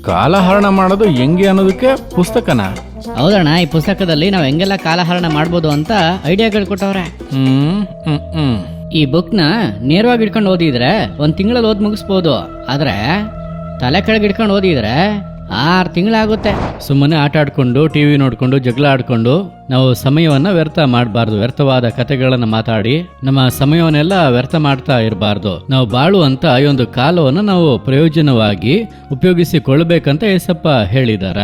ಕಾಲಹರಣ ಮಾಡೋದು ಹೆಂಗೆ ಅನ್ನೋದಕ್ಕೆ ಪುಸ್ತಕನ? ಹೌದಣ್ಣ, ಈ ಪುಸ್ತಕದಲ್ಲಿ ನಾವು ಹೆಂಗೆಲ್ಲ ಕಾಲಹರಣ ಮಾಡ್ಬೋದು ಅಂತ ಐಡಿಯಾಗಳು ಕೊಟ್ಟವ್ರೆ. ಈ ಬುಕ್ನ ನೇರವಾಗಿ ಇಟ್ಕೊಂಡು ಓದಿದ್ರೆ 1 ತಿಂಗಳಲ್ಲಿ ಓದ್ ಮುಗಿಸ್ಬೋದು. ಆದ್ರೆ ತಲೆ ಕೆಳಗೆ ಇಟ್ಕೊಂಡು ಓದಿದ್ರೆ 6 ತಿಂಗಳಾಗುತ್ತೆ. ಸುಮ್ಮನೆ ಆಟ ಆಡ್ಕೊಂಡು ಟಿವಿ ನೋಡ್ಕೊಂಡು ಜಗಳ ಆಡ್ಕೊಂಡು ನಾವು ಸಮಯವನ್ನ ವ್ಯರ್ಥ ಮಾಡಬಾರ್ದು. ವ್ಯರ್ಥವಾದ ಕಥೆಗಳನ್ನ ಮಾತಾಡಿ ನಮ್ಮ ಸಮಯವನ್ನೆಲ್ಲ ವ್ಯರ್ಥ ಮಾಡ್ತಾ ಇರಬಾರ್ದು. ನಾವು ಬಾಳುವಂತ ಈ ಒಂದು ಕಾಲವನ್ನು ನಾವು ಪ್ರಯೋಜನವಾಗಿ ಉಪಯೋಗಿಸಿಕೊಳ್ಬೇಕಂತ ಏಸಪ್ಪ ಹೇಳಿದಾರ.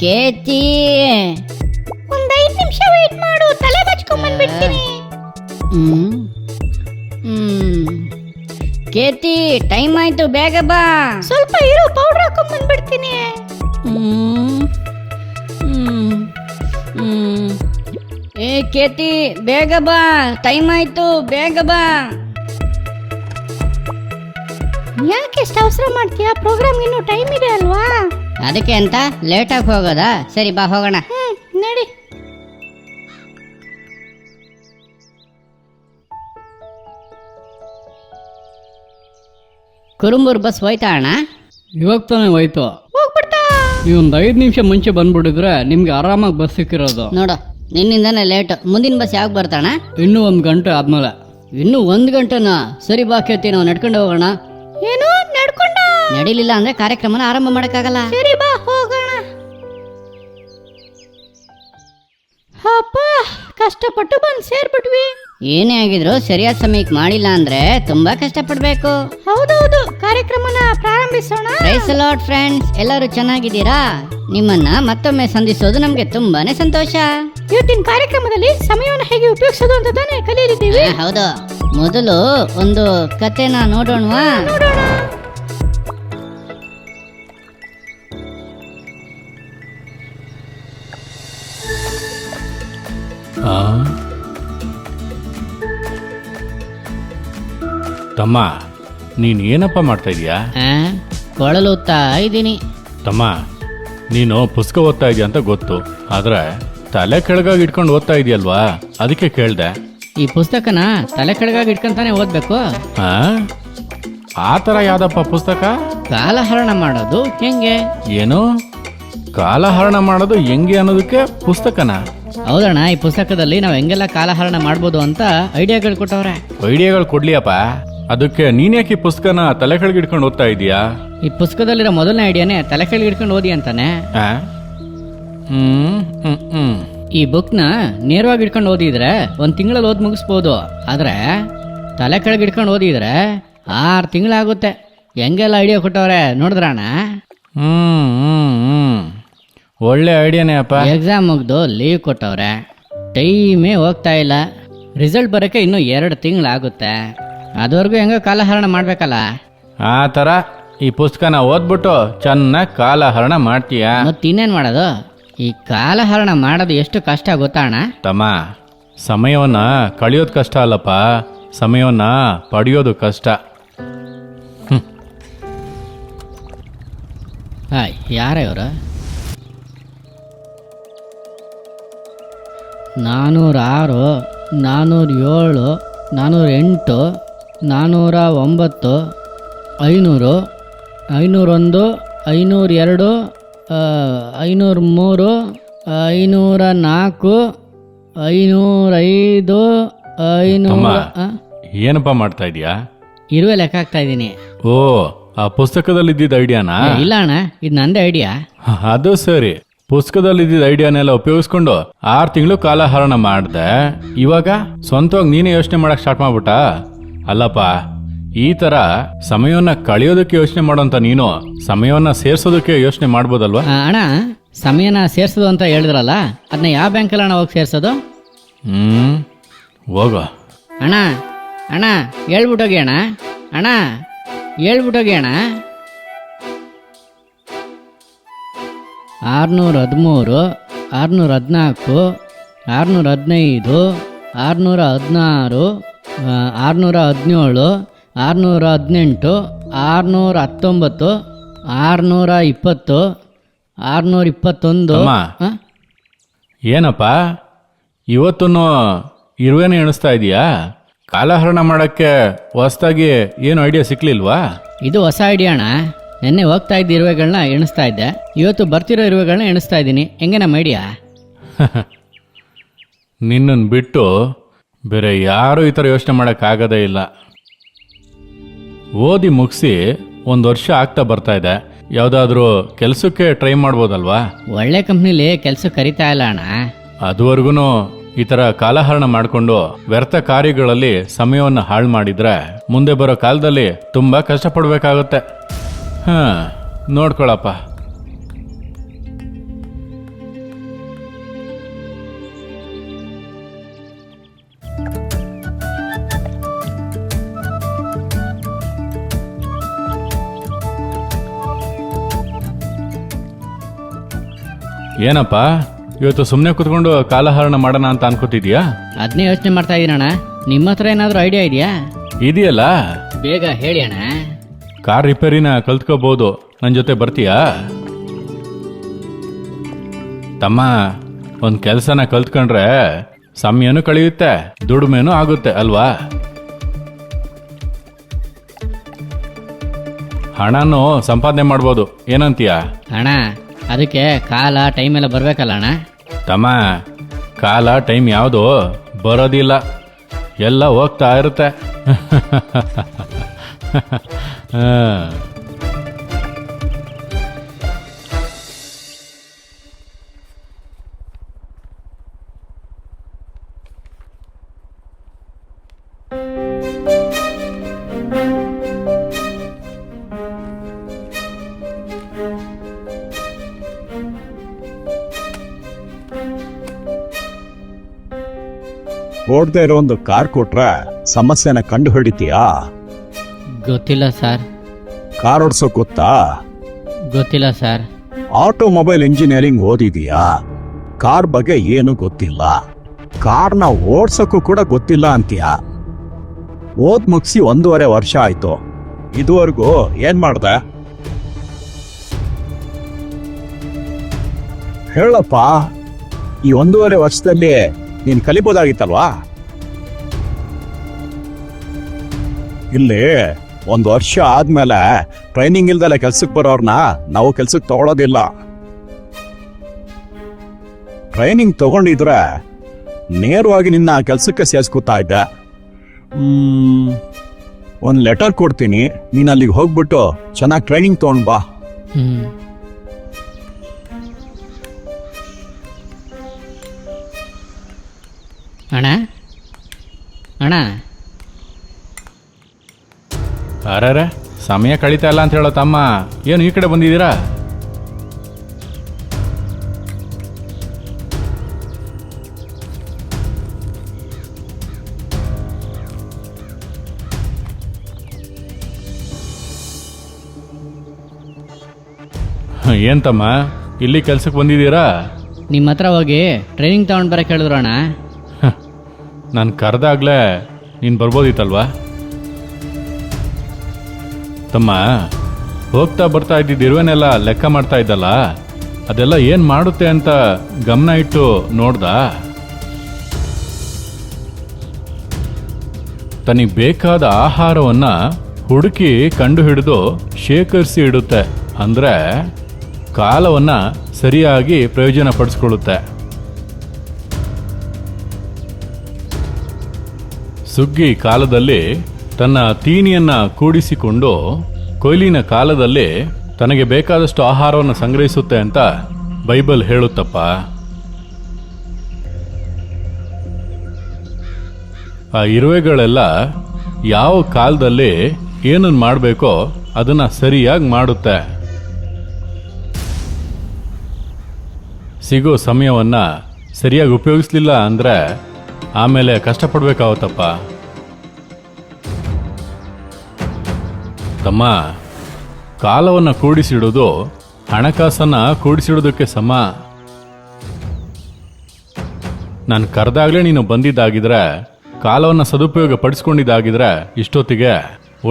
ಕೇತಿ, ಒಂದ್ 5 ನಿಮಿಷ ವೇಟ್ ಮಾಡು, ತಲೆ ಬಚ್ಕೊಂಡ್ಬಂದ್ಬಿಡ್ತೀನಿ. ಕೇತಿ, ಟೈಮ್ ಆಯ್ತು, ಬೇಗ ಬಾ. ಸ್ವಲ್ಪ ಇರು, ಪೌಡರ್ ಹಾಕೊಂಡ್ ಬಂದ್ಬಿಡ್ತೀನಿ. ಏ ಕೇತಿ, ಬೇಗ ಬಾ, ಟೈಮ್ ಆಯ್ತು, ಬೇಗ ಬಾ. ಯಾಕೆ ಎಷ್ಟು ಅವಸರ ಮಾಡ್ತೀಯಾ? ಪ್ರೋಗ್ರಾಮ್ ಇನ್ನೂ ಟೈಮ್ ಇದೆ ಅಲ್ವಾ? ಅದಕ್ಕೆ ಅಂತ ಲೇಟಾಗಿ ಹೋಗೋದಾ? ಸರಿ ಬಾ, ಹೋಗೋಣ. ನಡಿ. ಕುರುಂಬೂರ್ ಬಸ್ ಹೋಯ್ತಾ ಅಣ್ಣ? ಇವಾಗ ತಾನೇ ಹೋಯ್ತು. ಹೋಗ್ಬಿಡ್ತಾ? ಈ ಒಂದು 5 ನಿಮಿಷ ಮುಂಚೆ ಬಂದ್ಬಿಟ್ಟಿದ್ರೆ ನಿಮ್ಗೆ ಆರಾಮಾಗಿ ಬಸ್ ಸಿಕ್ಕಿರೋದು. ನೋಡು, ನಿನ್ನಿಂದಾನೆ ಲೇಟ್. ಮುಂದಿನ ಬಸ್ ಯಾವಾಗ ಬರ್ತಾಣ? ಇನ್ನೂ 1 ಗಂಟೆ ಆದ್ಮೇಲೆ. ಇನ್ನೂ 1 ಗಂಟೆನಾ? ಸರಿ ಬಾ ಕೇತಿ, ನಾವು ನಡ್ಕೊಂಡು ಹೋಗೋಣ. ಏನು ನಡ್ಕೊಂಡ? ನಡಿಲಿಲ್ಲ ಅಂದ್ರೆ ಕಾರ್ಯಕ್ರಮನ ಆರಂಭ ಮಾಡಕ್ಕಾಗಲ್ಲ. ಸರಿ ಬಾ, ಹೋಗೋಣ. ಅಪ್ಪ, ಕಷ್ಟಪಟ್ಟು ಬಂದು ಸೇರ್ಬಿಟ್ವಿ. ಏನೇ ಆಗಿದ್ರು ಸರಿಯಾದ ಸಮಯಕ್ಕೆ ಮಾಡಿಲ್ಲ ಅಂದ್ರೆ ತುಂಬಾ ಕಷ್ಟಪಡ್ಬೇಕು. ಹೌದೌದು, ಕಾರ್ಯಕ್ರಮನ ಪ್ರಾರಂಭಿಸೋಣ. ಪ್ರೈಸ್ ದಿ ಲಾರ್ಡ್ ಫ್ರೆಂಡ್ಸ್, ಎಲ್ಲರೂ ಚೆನ್ನಾಗಿದ್ದೀರಾ? ನಿಮ್ಮನ್ನ ಮತ್ತೊಮ್ಮೆ ಸಂಧಿಸೋದು ನಮ್ಗೆ ತುಂಬಾನೇ ಸಂತೋಷ. ಇವತ್ತಿನ ಕಾರ್ಯಕ್ರಮದಲ್ಲಿ ಸಮಯವನ್ನು ಹೇಗೆ ಉಪಯೋಗಿಸೋದು ಅಂತ ತಾನೇ ಕಲಿಯಲಿದ್ದೀವಿ. ಹೌದು, ಮೊದಲು ಒಂದು ಕತೆನ ನೋಡೋಣವಾ? ನೋಡೋಣ. ತಮ್ಮ, ನೀನ್ ಏನಪ್ಪ ಮಾಡ್ತಾ ಇದೀಯಾ? ಕೊಳಲು ಓದ್ತಾ ಇದ್ದೀನಿ. ತಮ್ಮ, ನೀನು ಪುಸ್ತಕ ಓದ್ತಾ ಇದೀಯ ಅಂತ ಗೊತ್ತು, ಆದ್ರೆ ತಲೆ ಕೆಳಗಾಗಿ ಇಟ್ಕೊಂಡು ಓದ್ತಾ ಇದೆಯಲ್ವಾ, ಅದಕ್ಕೆ ಕೇಳ್ದೆ. ಈ ಪುಸ್ತಕನ ತಲೆ ಕೆಳಗಾಗಿ ಇಟ್ಕೊಂತಾನೆ ಓದ್ಬೇಕು. ಆ ಥರ ಯಾವ್ದಪ್ಪ ಪುಸ್ತಕ? ಕಾಲಹರಣ ಮಾಡೋದು ಹೆಂಗೆ? ಏನು ಕಾಲಹರಣ ಮಾಡೋದು ಹೆಂಗೆ ಅನ್ನೋದಕ್ಕೆ ಪುಸ್ತಕನ? ಹೌದಣ್ಣ, ಈ ಪುಸ್ತಕದಲ್ಲಿ ನಾವು ಹೆಂಗೆಲ್ಲ ಕಾಲಹರಣ ಮಾಡ್ಬೋದು ಅಂತ ಐಡಿಯಾಗಳು ಕೊಟ್ಟವ್ರೆ. ಐಡಿಯಾಗಳು ಕೊಡ್ಲಿಯಪ್ಪ, ಅದಕ್ಕೆ ನೀನ್ ಯಾಕೆ ಈ ಪುಸ್ತಕನ ತಲೆ ಕೆಳಗೆ ಇಟ್ಕೊಂಡು ಓದ್ತಾ ಇದೀಯಾ? ಈ ಪುಸ್ತಕದಲ್ಲಿರೋ ಮೊದಲನೇ ಐಡಿಯಾನೇ ತಲೆ ಕೆಳಗೆ ಇಟ್ಕೊಂಡು ಓದಿ ಅಂತಾನೆ. ಈ ಬುಕ್ನ ನೇರವಾಗಿ ಇಟ್ಕೊಂಡು ಓದಿದ್ರೆ 1 ತಿಂಗಳಲ್ಲಿ ಓದ್ ಮುಗಿಸ್ಬೋದು. ಆದ್ರೆ ತಲೆ ಕೆಳಗೆ ಇಟ್ಕೊಂಡು ಓದಿದ್ರೆ 6 ತಿಂಗಳಾಗುತ್ತೆ. ಹೆಂಗೆಲ್ಲ ಐಡಿಯಾ ಕೊಟ್ಟವ್ರೆ ನೋಡಿದ್ರಣ್ಣ? ಒಳ್ಳೆ ಐಡಿಯಾನೇ ಅಪ್ಪ. ಎಕ್ಸಾಮ್ ಮುಗ್ದು ಲೀವ್ ಕೊಟ್ಟವ್ರೆ, ಟೈಮೇ ಹೋಗ್ತಾ ಇಲ್ಲ. ರಿಸಲ್ಟ್ ಬರೋಕ್ಕೆ ಇನ್ನೂ 2 ತಿಂಗಳಾಗುತ್ತೆ. ಅದುವರೆಗೂ ಹೆಂಗೋ ಕಾಲಹರಣ ಮಾಡ್ಬೇಕಲ್ಲ. ಆ ಥರ ಈ ಪುಸ್ತಕನ ಓದ್ಬಿಟ್ಟು ಚೆನ್ನಾಗಿ ಕಾಲಹರಣ ಮಾಡ್ತೀಯ. ಮತ್ತಿನ್ನೇನು ಮಾಡೋದು? ಈ ಕಾಲಹರಣ ಮಾಡೋದು ಎಷ್ಟು ಕಷ್ಟ ಗೊತ್ತಾಣ? ತಮ್ಮ, ಸಮಯವನ್ನ ಕಳಿಯೋದು ಕಷ್ಟ ಅಲ್ಲಪ್ಪ, ಸಮಯವನ್ನ ಪಡೆಯೋದು ಕಷ್ಟ. ಹಾಯ್, ಯಾರ ಇವರು? 406, 407, 408, 409, 500, 501, 502, 503, 504, 505, 500. ಏನಪ್ಪ ಮಾಡ್ತಾ ಇದೀಯಾ? ಇರುವೆ ಲೆಕ್ಕ ಹಾಕ್ತಾ ಇದ್ದೀನಿ. ಓ, ಆ ಪುಸ್ತಕದಲ್ಲಿ ಇದ್ದಿದ್ದ ಐಡಿಯಾನಾ? ಇಲ್ಲ ಅಣ್ಣ, ಇದು ನಂದೇ ಐಡಿಯಾ. ಅದು ಸರಿ. ಪುಸ್ತಕದಲ್ಲಿ ಇದ್ದಿದ್ದ ಐಡಿಯಾನೆಲ್ಲ ಉಪಯೋಗಿಸ್ಕೊಂಡು 6 ತಿಂಗಳು ಕಾಲಹರಣ ಮಾಡ್ದೆ. ಇವಾಗ ಸ್ವಂತವಾಗಿ ನೀನೇ ಯೋಚನೆ ಮಾಡಕ್ ಸ್ಟಾರ್ಟ್ ಮಾಡ್ಬಿಟ್ಟ. ಅಲ್ಲಪ್ಪ, ಈ ತರ ಸಮಯವನ್ನ ಕಳೆಯೋದಕ್ಕೆ ಯೋಚನೆ ಮಾಡೋಂತ ನೀನು ಸಮಯವನ್ನ ಸೇರ್ಸೋದಕ್ಕೆ ಯೋಚನೆ ಮಾಡ್ಬೋದಲ್ವಾ? ಅಣ್ಣ, ಸಮಯನ ಸೇರ್ಸೋದು ಅಂತ ಹೇಳಿದ್ರಲ್ಲ, ಅದನ್ನ ಯಾವ ಬ್ಯಾಂಕಲ್ಲಿ ಅಣ್ಣ ಹೋಗಿ ಸೇರ್ಸೋದು? ಹೋಗೋ ಅಣ್ಣ. ಅಣ್ಣ ಹೇಳ್ಬಿಟ್ಟೋಗಿ ಅಣ್ಣ. ಅಣ್ಣ ಹೇಳ್ಬಿಟ್ಟೋಗಿ ಅಣ್ಣ. 613, 614, 615, 616, 617, 618, 619 620 621 ತಮ್ಮ. ಆ? ಏನಪ್ಪ ಇವತ್ತೂ ಇರುವೆನೇ ಎಣಿಸ್ತಾ ಇದೀಯಾ? ಕಾಲಹರಣ ಮಾಡಕ್ಕೆ ಹೊಸ್ದಾಗಿ ಏನು ಐಡಿಯಾ ಸಿಕ್ಲಿಲ್ವಾ? ಇದು ಹೊಸ ಐಡಿಯಾ ಅಣ್ಣ. ನಿನ್ನೆ ಹೋಗ್ತಾ ಇದ್ದ ಇರುವೆಗಳನ್ನ ಎಣಿಸ್ತಾ ಇದ್ದೆ, ಇವತ್ತು ಬರ್ತಿರೋ ಇರುವೆಗಳನ್ನ ಎಣಿಸ್ತಾ ಇದ್ದೀನಿ. ಹೆಂಗೆ ನಮ್ಮ ಐಡಿಯಾ? ನಿನ್ನನ್ನು ಬಿಟ್ಟು ಬೇರೆ ಯಾರೂ ಈ ಥರ ಯೋಚನೆ ಮಾಡೋಕ್ಕಾಗೋದೇ ಇಲ್ಲ. ಓದಿ ಮುಗಿಸಿ 1 ವರ್ಷ ಆಗ್ತಾ ಬರ್ತಾ ಇದೆ. ಯಾವುದಾದ್ರೂ ಕೆಲಸಕ್ಕೆ ಟ್ರೈ ಮಾಡ್ಬೋದಲ್ವಾ? ಒಳ್ಳೆ ಕಂಪ್ನಿಲಿ ಕೆಲಸ ಕರಿತಾ ಇಲ್ಲ ಅಣ್ಣ. ಅದುವರೆಗೂ ಈ ಥರ ಕಾಲಹರಣ ಮಾಡಿಕೊಂಡು ವ್ಯರ್ಥ ಕಾರ್ಯಗಳಲ್ಲಿ ಸಮಯವನ್ನು ಹಾಳು ಮಾಡಿದ್ರೆ ಮುಂದೆ ಬರೋ ಕಾಲದಲ್ಲಿ ತುಂಬ ಕಷ್ಟಪಡಬೇಕಾಗುತ್ತೆ. ನೋಡ್ಕೊಳಪ್ಪ. ಏನಪ್ಪ ಇವತ್ತು ಸುಮ್ಮನೆ ಕುತ್ಕೊಂಡು ಕಾಲಹರಣ ಮಾಡೋಣ ಅಂತ ಅನ್ಕೋತಿದ್ಯಾ? ಅದನ್ನೇ ಯೋಚನೆ ಮಾಡ್ತಾ ಇದ್ದೀನಣ್ಣ. ನಿಮ್ಮ ಹತ್ರ ಏನಾದರೂ ಐಡಿಯಾ ಇದೆಯಾ? ಇದೆಯಲ್ಲ, ಬೇಗ ಹೇಳಿ ಅಣ್ಣ. ಕಾರ್ ರಿಪೇರಿನ ಕಲ್ತ್ಕೋಬಹುದು. ನನ್ನ ಜೊತೆ ಬರ್ತೀಯಾ? ತಮ್ಮ, ಒಂದು ಕೆಲಸನ ಕಲ್ತ್ಕೊಂಡ್ರೆ ಸಮಯನೂ ಕಳೆಯುತ್ತೆ, ದುಡಿಮೆನೂ ಆಗುತ್ತೆ ಅಲ್ವಾ? ಹಣನೂ ಸಂಪಾದನೆ ಮಾಡ್ಬೋದು. ಏನಂತೀಯ? ಅಣ್ಣ ಅದಕ್ಕೆ ಕಾಲ ಟೈಮ್ ಎಲ್ಲ ಬರಬೇಕಲ್ಲ ಅಣ್ಣ. ತಮ್ಮ, ಕಾಲ ಟೈಮ್ ಯಾವುದು ಬರೋದಿಲ್ಲ, ಎಲ್ಲ ಹೋಗ್ತಾ ಇರುತ್ತೆ. ಓಡ್ದೇ ಇರೋ ಒಂದು ಕಾರ್ ಕೊಟ್ರೆ ಸಮಸ್ಯೆನ ಕಂಡು ಹಿಡಿತೀಯಾ? ಗೊತ್ತಿಲ್ಲ ಸರ್. ಕಾರ್ ಓಡ್ಸೋಕ್ ಗೊತ್ತಾ? ಗೊತ್ತಿಲ್ಲ ಸರ್. ಆಟೋಮೊಬೈಲ್ ಇಂಜಿನಿಯರಿಂಗ್ ಓದಿದೀಯಾ? ಕಾರ್ ಬಗ್ಗೆ ಏನು ಗೊತ್ತಿಲ್ಲ, ಕಾರ್ನ ಓಡ್ಸೋಕ್ಕೂ ಕೂಡ ಗೊತ್ತಿಲ್ಲ ಅಂತೀಯ. ಓದ್ ಮುಗಿಸಿ 1.5 ವರ್ಷ ಆಯ್ತು. ಇದುವರೆಗೂ ಏನ್ ಮಾಡ್ದೆ? ಹೇಳಪ್ಪ. ಈ 1.5 ವರ್ಷದಲ್ಲಿ ನೀನ್ ಕಲಿಬೋದಾಗಿತ್ತಲ್ವಾ? ಇಲ್ಲಿ 1 ವರ್ಷ ಆದ್ಮೇಲೆ ಟ್ರೈನಿಂಗ್ ಇಲ್ದಲೆ ಕೆಲ್ಸಕ್ಕೆ ಬರೋರ್ನ ನಾವು ಕೆಲ್ಸಕ್ಕೆ ತಗೊಳ್ಳೋದಿಲ್ಲ. ಟ್ರೈನಿಂಗ್ ತಗೊಂಡಿದ್ರೆ ನೇರವಾಗಿ ನಿನ್ನ ಕೆಲ್ಸಕ್ಕೆ ಸೇರಿಸ್ಕೊತಾ ಇದ್ದೆ. ಒಂದು ಲೆಟರ್ ಕೊಡ್ತೀನಿ, ನೀನು ಅಲ್ಲಿಗೆ ಹೋಗ್ಬಿಟ್ಟು ಚೆನ್ನಾಗಿ ಟ್ರೈನಿಂಗ್ ತಗೊಂಡ್ ಬಾ. ಅಣ್ಣ ಅಣ್ಣ ಅರೆ, ಸಮಯ ಕಳೀತಾ ಇಲ್ಲ ಅಂತ ಹೇಳೋ ತಮ್ಮ, ಏನು ಈ ಕಡೆ ಬಂದಿದ್ದೀರಾ? ಏನ್ ತಮ್ಮ, ಇಲ್ಲಿ ಕೆಲ್ಸಕ್ಕೆ ಬಂದಿದ್ದೀರಾ? ನಿಮ್ಮ ಹತ್ರ ಹೋಗಿ ಟ್ರೈನಿಂಗ್ ತಗೊಂಡು ಬರಕ್ಕೆ ಹೇಳಿದ್ರು ಅಣ್ಣ. ನಾನು ಕರೆದಾಗ್ಲೇ ನೀನು ಬರ್ಬೋದಿತ್ತಲ್ವಾ? ತಮ್ಮ, ಹೋಗ್ತಾ ಬರ್ತಾ ಇದ್ದಿದ್ದು ಇರುವೆನೆಲ್ಲ ಲೆಕ್ಕ ಮಾಡ್ತಾ ಇದ್ದಲ್ಲ, ಅದೆಲ್ಲ ಏನು ಮಾಡುತ್ತೆ ಅಂತ ಗಮನ ಇಟ್ಟು ನೋಡ್ದ? ತನಗೆ ಬೇಕಾದ ಆಹಾರವನ್ನು ಹುಡುಕಿ ಕಂಡು ಹಿಡಿದು ಶೇಖರಿಸಿ ಇಡುತ್ತೆ. ಅಂದರೆ ಕಾಲವನ್ನು ಸರಿಯಾಗಿ ಪ್ರಯೋಜನ ಪಡಿಸ್ಕೊಳ್ಳುತ್ತೆ. ಸುಗ್ಗಿ ಕಾಲದಲ್ಲಿ ತನ್ನ ತೀನಿಯನ್ನ ಕೂಡಿಸಿಕೊಂಡು ಕೊಯ್ಲಿನ ಕಾಲದಲ್ಲಿ ತನಗೆ ಬೇಕಾದಷ್ಟು ಆಹಾರವನ್ನು ಸಂಗ್ರಹಿಸುತ್ತೆ ಅಂತ ಬೈಬಲ್ ಹೇಳುತ್ತಪ್ಪ. ಆ ಇರುವೆಗಳೆಲ್ಲ ಯಾವ ಕಾಲದಲ್ಲಿ ಏನನ್ನು ಮಾಡಬೇಕೋ ಅದನ್ನು ಸರಿಯಾಗಿ ಮಾಡುತ್ತೆ. ಸಿಗೋ ಸಮಯವನ್ನು ಸರಿಯಾಗಿ ಉಪಯೋಗಿಸ್ಲಿಲ್ಲ ಅಂದರೆ ಆಮೇಲೆ ಕಷ್ಟಪಡ್ಬೇಕಾಗುತ್ತಪ್ಪ. ತಮ್ಮ, ಕಾಲವನ್ನು ಕೂಡಿಸಿಡೋದು ಹಣಕಾಸನ್ನು ಕೂಡಿಸಿಡೋದಕ್ಕೆ ಸಮ. ನಾನು ಕರೆದಾಗಲೇ ನೀನು ಬಂದಿದ್ದಾಗಿದ್ರೆ, ಕಾಲವನ್ನು ಸದುಪಯೋಗ ಪಡಿಸ್ಕೊಂಡಿದ್ದಾಗಿದ್ರೆ ಇಷ್ಟೊತ್ತಿಗೆ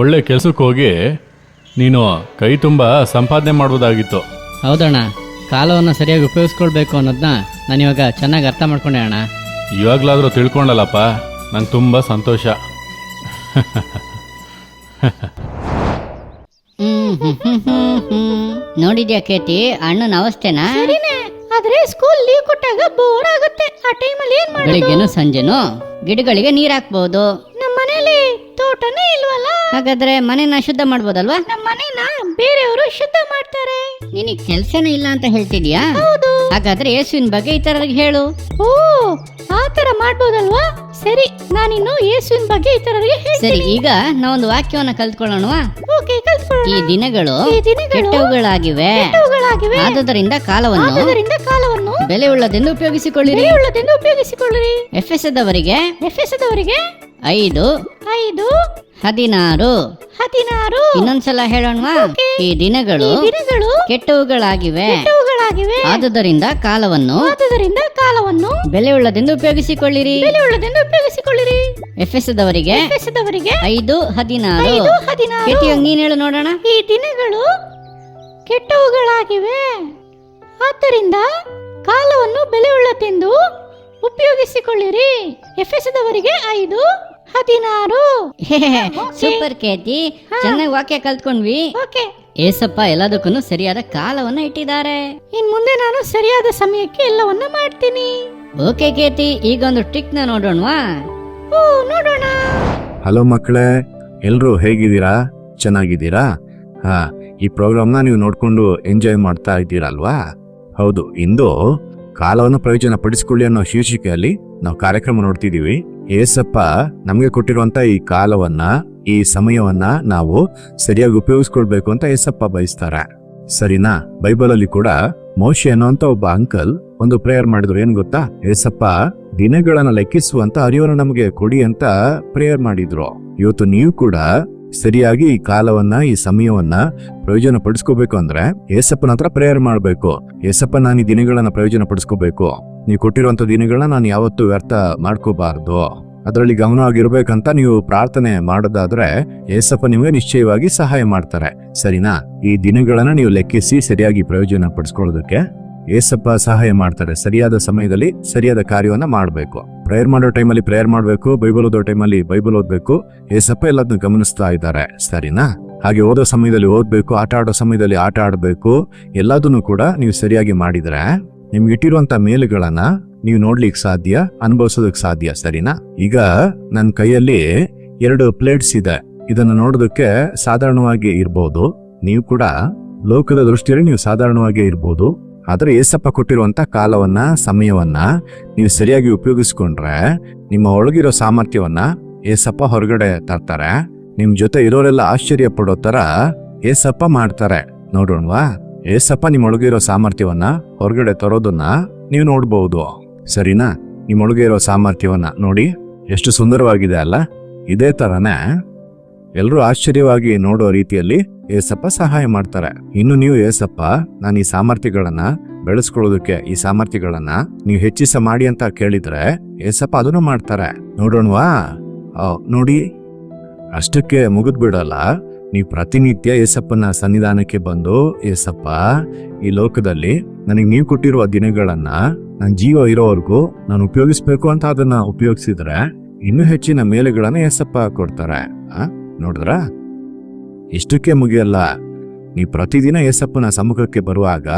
ಒಳ್ಳೆ ಕೆಲಸಕ್ಕೆ ಹೋಗಿ ನೀನು ಕೈ ತುಂಬ ಸಂಪಾದನೆ ಮಾಡ್ಬೋದಾಗಿತ್ತು. ಹೌದಣ್ಣ, ಕಾಲವನ್ನು ಸರಿಯಾಗಿ ಉಪಯೋಗಿಸ್ಕೊಳ್ಬೇಕು ಅನ್ನೋದನ್ನ ನಾನು ಇವಾಗ ಚೆನ್ನಾಗಿ ಅರ್ಥ ಮಾಡ್ಕೊಂಡೆ ಅಣ್ಣ. ಇವಾಗ್ಲಾದ್ರೂ ತಿಳ್ಕೊಂಡಲ್ಲಪ್ಪ, ನಂಗೆ ತುಂಬ ಸಂತೋಷ. ನೋಡಿದ್ಯಾ ಕೇತಿ ಅಣ್ಣನ ಅವಸ್ಥೆನಾ? ಸರಿನೇ, ಆದ್ರೆ ಸ್ಕೂಲ್ ಲೀವ್ ಕೊಟ್ಟಾಗ ಬೋರ್ ಆಗುತ್ತೆ. ಆ ಟೈಮಲ್ಲಿ ಏನ್ ಮಾಡೋದು? ಬೆಳಿಗ್ಗೆನು ಸಂಜೆನು ಗಿಡಗಳಿಗೆ ನೀರ್ ಹಾಕ್ಬೋದು. ನಮ್ಮ ಮನೇಲಿ ತೋಟನೇ ಇಲ್ವಲ್ಲ. ಹಾಗಾದ್ರೆ ಮನೆನ ಶುದ್ಧ ಮಾಡ್ಬೋದಲ್ವಾ? ನಮ್ಮ ಮನೇನ ಬೇರೆಯವರು ಶುದ್ಧ ಮಾಡ್ತಾರೆ. ನಿನಗ್ ಕೆಲ್ಸನೇ ಇಲ್ಲ ಅಂತ ಹೇಳ್ತಿದ್ಯಾ? ಹೌದು. ಹಾಗಾದ್ರೆ ಯೇಸುವಿನ ಬಗ್ಗೆ ಇತರರಿಗೆ ಹೇಳು. ಓ, ಆ ತರ ಮಾಡ್ಬೋದಲ್ವಾ? ಸರಿ, ನಾನಿನ್ನು ಯೇಸುವಿನ ಬಗ್ಗೆ ಇತರರಿಗೆ ಸರಿ, ಹೇಳ್ತೀನಿ. ಈಗ ನಾವೊಂದು ವಾಕ್ಯವನ್ನ ಕಲ್ತ್ಕೊಳ್ಳೋಣವಾ? ಓಕೆ, ಕಲ್ತ್ಕೊಳ್ಳೋಣ. ಈ ದಿನಗಳು ಈ ದಿನಗಳು ಕೆಟ್ಟವುಗಳಾಗಿವೆ, ಕೆಟ್ಟವುಗಳಾಗಿವೆ. ಆದುದರಿಂದ ಕಾಲವನ್ನು ಬೆಲೆ ಉಳ್ಳದೆಂದು ಉಪಯೋಗಿಸಿಕೊಳ್ಳಿರಿ. ಬೆಲೆಯುಳ್ಳದೆಂದು ಉಪಯೋಗಿಸಿಕೊಳ್ಳಿರಿ. ಎಫೆಸದವರಿಗೆ 5:16 ಇನ್ನೊಂದ್ಸಲ ಹೇಳೋಣವಾ? ಈ ದಿನಗಳು ಕೆಟ್ಟವುಗಳಾಗಿವೆ, ಆದುದರಿಂದ ಕಾಲವನ್ನು ಬೆಲೆ ಉಳ್ಳದೆಂದು ಉಪಯೋಗಿಸಿಕೊಳ್ಳಿರಿ. ಎಫೆಸದವರಿಗೆ 5:16 ಕೇತಿಯಾಗಿ ನೀನ್ ಹೇಳು ನೋಡೋಣ. ಈ ದಿನಗಳು ಕೆಟ್ಟವುಗಳಾಗಿವೆ, ಆದ್ದರಿಂದ ಕಾಲವನ್ನು ಬೆಲೆಯುಳ್ಳದೆಂದು ಉಪಯೋಗಿಸಿಕೊಳ್ಳಿರಿ. ಎಫೆಸದವರಿಗೆ 5:16. ಸೂಪರ್ ಕೇತಿ, ಚೆನ್ನಾಗಿ ವಾಕ್ಯ ಕಲ್ತ್ಕೊಂಡ್ವಿ. ಓಕೆ, ಏಸಪ್ಪ ಎಲ್ಲದಕ್ಕೂ ಸರಿಯಾದ ಕಾಲವನ್ನ ಇಟ್ಟಿದ್ದಾರೆ. ಇನ್ ಮುಂದೆ ನಾನು ಸರಿಯಾದ ಸಮಯಕ್ಕೆ ಎಲ್ಲವನ್ನ ಮಾಡ್ತೀನಿ. ಓಕೆ ಕೇತಿ, ಈಗ ಒಂದು ಟ್ರಿಕ್ ನ ನೋಡೋಣವಾ? ಓ, ನೋಡೋಣ. ಹಲೋ ಮಕ್ಕಳೇ, ಎಲ್ಲರೂ ಹೇಗಿದ್ದೀರಾ? ಚೆನ್ನಾಗಿದ್ದೀರಾ? ಹಾ, ಈ ಪ್ರೋಗ್ರಾಮ್ನ ನೀವು ನೋಡ್ಕೊಂಡು ಎಂಜಾಯ್ ಮಾಡ್ತಾ ಇದ್ದೀರಲ್ವಾ? ಹೌದು, ಇಂದು ಕಾಲವನ್ನು ಪ್ರಯೋಜನ ಪಡಿಸಿಕೊಳ್ಳಿ ಅನ್ನೋ ಶೀರ್ಷಿಕೆಯಲ್ಲಿ ನಾವು ಕಾರ್ಯಕ್ರಮ ನೋಡ್ತಿದೀವಿ. ಏಸಪ್ಪ ನಮಗೆ ಕೊಟ್ಟಿರುವಂತ ಈ ಕಾಲವನ್ನ, ಈ ಸಮಯವನ್ನ ನಾವು ಸರಿಯಾಗಿ ಉಪಯೋಗಿಸ್ಕೊಳ್ಬೇಕು ಅಂತ ಏಸಪ್ಪ ಬಯಸ್ತಾರೆ. ಸರಿನಾ? ಬೈಬಲ್ ಅಲ್ಲಿ ಕೂಡ ಮೋಶೆ ಅನ್ನೋಂತ ಒಬ್ಬ ಅಂಕಲ್ ಒಂದು ಪ್ರೇಯರ್ ಮಾಡಿದ್ರು. ಏನ್ ಗೊತ್ತಾ? ಏಸಪ್ಪ ದಿನಗಳನ್ನ ಲೆಕ್ಕಿಸುವಂತ ಅರಿವನ್ನು ನಮಗೆ ಕೊಡಿ ಅಂತ ಪ್ರೇಯರ್ ಮಾಡಿದ್ರು. ಇವತ್ತು ನೀವು ಕೂಡ ಸರಿಯಾಗಿ ಈ ಕಾಲವನ್ನ, ಈ ಸಮಯವನ್ನ ಪ್ರಯೋಜನ ಪಡಿಸ್ಕೋಬೇಕು ಅಂದ್ರೆ ಏಸಪ್ಪನ ಹತ್ರ ಪ್ರೇಯರ್ ಮಾಡ್ಬೇಕು. ಏಸಪ್ಪ, ನಾನು ಈ ದಿನಗಳನ್ನ ಪ್ರಯೋಜನ ಪಡಿಸ್ಕೋಬೇಕು, ನೀವು ಕೊಟ್ಟಿರುವಂತ ದಿನಗಳನ್ನ ನಾನು ಯಾವತ್ತೂ ವ್ಯರ್ಥ ಮಾಡ್ಕೋಬಾರ್ದು, ಅದರಲ್ಲಿ ಗಮನವಾಗಿರ್ಬೇಕಂತ ನೀವು ಪ್ರಾರ್ಥನೆ ಮಾಡೋದಾದ್ರೆ ಏಸಪ್ಪ ನಿಮಗೆ ನಿಶ್ಚಯವಾಗಿ ಸಹಾಯ ಮಾಡ್ತಾರೆ. ಸರಿನಾ? ಈ ದಿನಗಳನ್ನ ನೀವು ಲೆಕ್ಕಿಸಿ ಸರಿಯಾಗಿ ಪ್ರಯೋಜನ ಪಡಿಸ್ಕೊಳ್ಳೋದಕ್ಕೆ ಏಸಪ್ಪ ಸಹಾಯ ಮಾಡ್ತಾರೆ. ಸರಿಯಾದ ಸಮಯದಲ್ಲಿ ಸರಿಯಾದ ಕಾರ್ಯವನ್ನ ಮಾಡಬೇಕು. ಪ್ರೇಯರ್ ಮಾಡೋ ಟೈಮಲ್ಲಿ ಪ್ರೇಯರ್ ಮಾಡಬೇಕು, ಬೈಬಲ್ ಓದೋ ಟೈಮಲ್ಲಿ ಬೈಬಲ್ ಓದ್ಬೇಕು. ಏಸಪ್ಪ ಎಲ್ಲದನ್ನು ಗಮನಿಸ್ತಾ ಇದ್ದಾರೆ. ಸರಿನಾ? ಹಾಗೆ ಓದೋ ಸಮಯದಲ್ಲಿ ಓದ್ಬೇಕು, ಆಟ ಆಡೋ ಸಮಯದಲ್ಲಿ ಆಟ ಆಡಬೇಕು. ಎಲ್ಲದನ್ನು ಕೂಡ ನೀವು ಸರಿಯಾಗಿ ಮಾಡಿದ್ರೆ ನಿಮ್ಗೆ ಇಟ್ಟಿರುವಂತ ಮೇಲುಗಳನ್ನ ನೀವು ನೋಡ್ಲಿಕ್ಕೆ ಸಾಧ್ಯ, ಅನುಭವಿಸೋದಕ್ಕೆ ಸಾಧ್ಯ. ಸರಿನಾ? ಈಗ ನನ್ನ ಕೈಯಲ್ಲಿ 2 ಪ್ಲೇಟ್ಸ್ ಇದೆ. ಇದನ್ನ ನೋಡೋದಕ್ಕೆ ಸಾಧಾರಣವಾಗಿ ಇರ್ಬೋದು, ನೀವು ಕೂಡ ಲೋಕದ ದೃಷ್ಟಿಯಲ್ಲಿ ನೀವು ಸಾಧಾರಣವಾಗಿ ಇರ್ಬೋದು. ಆದ್ರೆ ಏಸಪ್ಪ ಕೊಟ್ಟಿರುವಂತ ಕಾಲವನ್ನ, ಸಮಯವನ್ನ ನೀವು ಸರಿಯಾಗಿ ಉಪಯೋಗಿಸ್ಕೊಂಡ್ರೆ ನಿಮ್ಮ ಒಳಗಿರೋ ಸಾಮರ್ಥ್ಯವನ್ನ ಏಸಪ್ಪ ಹೊರಗಡೆ ತರ್ತಾರೆ. ನಿಮ್ ಜೊತೆ ಇರೋರೆಲ್ಲ ಆಶ್ಚರ್ಯ ಪಡೋ ತರ ಏಸಪ್ಪ ಮಾಡ್ತಾರೆ. ನೋಡೋಣವಾ? ಏಸಪ್ಪ ನಿಮ್ಮೊಳಗಿರೋ ಸಾಮರ್ಥ್ಯವನ್ನ ಹೊರಗಡೆ ತರೋದನ್ನ ನೀವು ನೋಡ್ಬಹುದು. ಸರಿನಾ? ನಿಮ್ಮೊಳಗೆ ಇರೋ ಸಾಮರ್ಥ್ಯವನ್ನ ನೋಡಿ, ಎಷ್ಟು ಸುಂದರವಾಗಿದೆ ಅಲ್ಲ? ಇದೇ ತರನೇ ಎಲ್ರೂ ಆಶ್ಚರ್ಯವಾಗಿ ನೋಡೋ ರೀತಿಯಲ್ಲಿ ಏಸಪ್ಪ ಸಹಾಯ ಮಾಡ್ತಾರೆ. ಇನ್ನು ನೀವು ಏಸಪ್ಪ, ನಾನು ಈ ಸಾಮರ್ಥ್ಯಗಳನ್ನ ಬೆಳೆಸ್ಕೊಳ್ಳೋದಕ್ಕೆ, ಈ ಸಾಮರ್ಥ್ಯಗಳನ್ನ ನೀವು ಹೆಚ್ಚಿಸ ಮಾಡಿ ಅಂತ ಕೇಳಿದ್ರೆ ಏಸಪ್ಪ ಅದನ್ನು ಮಾಡ್ತಾರೆ. ನೋಡೋಣವಾ? ನೋಡಿ, ಅಷ್ಟಕ್ಕೆ ಮುಗಿದ್ಬಿಡಲ್ಲ. ನೀವು ಪ್ರತಿನಿತ್ಯ ಏಸಪ್ಪನ ಸನ್ನಿಧಾನಕ್ಕೆ ಬಂದು, ಏಸಪ್ಪ ಈ ಲೋಕದಲ್ಲಿ ನನಗೆ ನೀವು ಕೊಟ್ಟಿರುವ ದಿನಗಳನ್ನ ನನ್ನ ಜೀವ ಇರೋವರೆಗೂ ನಾನು ಉಪಯೋಗಿಸ್ಬೇಕು ಅಂತ ಅದನ್ನ ಉಪಯೋಗಿಸಿದ್ರೆ ಇನ್ನೂ ಹೆಚ್ಚಿನ ಮೇಲೆಗಳನ್ನ ಏಸಪ್ಪ ಕೊಡ್ತಾರೆ. ನೋಡಿದ್ರ? ಇಷ್ಟಕ್ಕೆ ಮುಗಿಯಲ್ಲ. ನೀವು ಪ್ರತಿದಿನ ಏಸಪ್ಪನ ಸಮ್ಮುಖಕ್ಕೆ ಬರುವಾಗ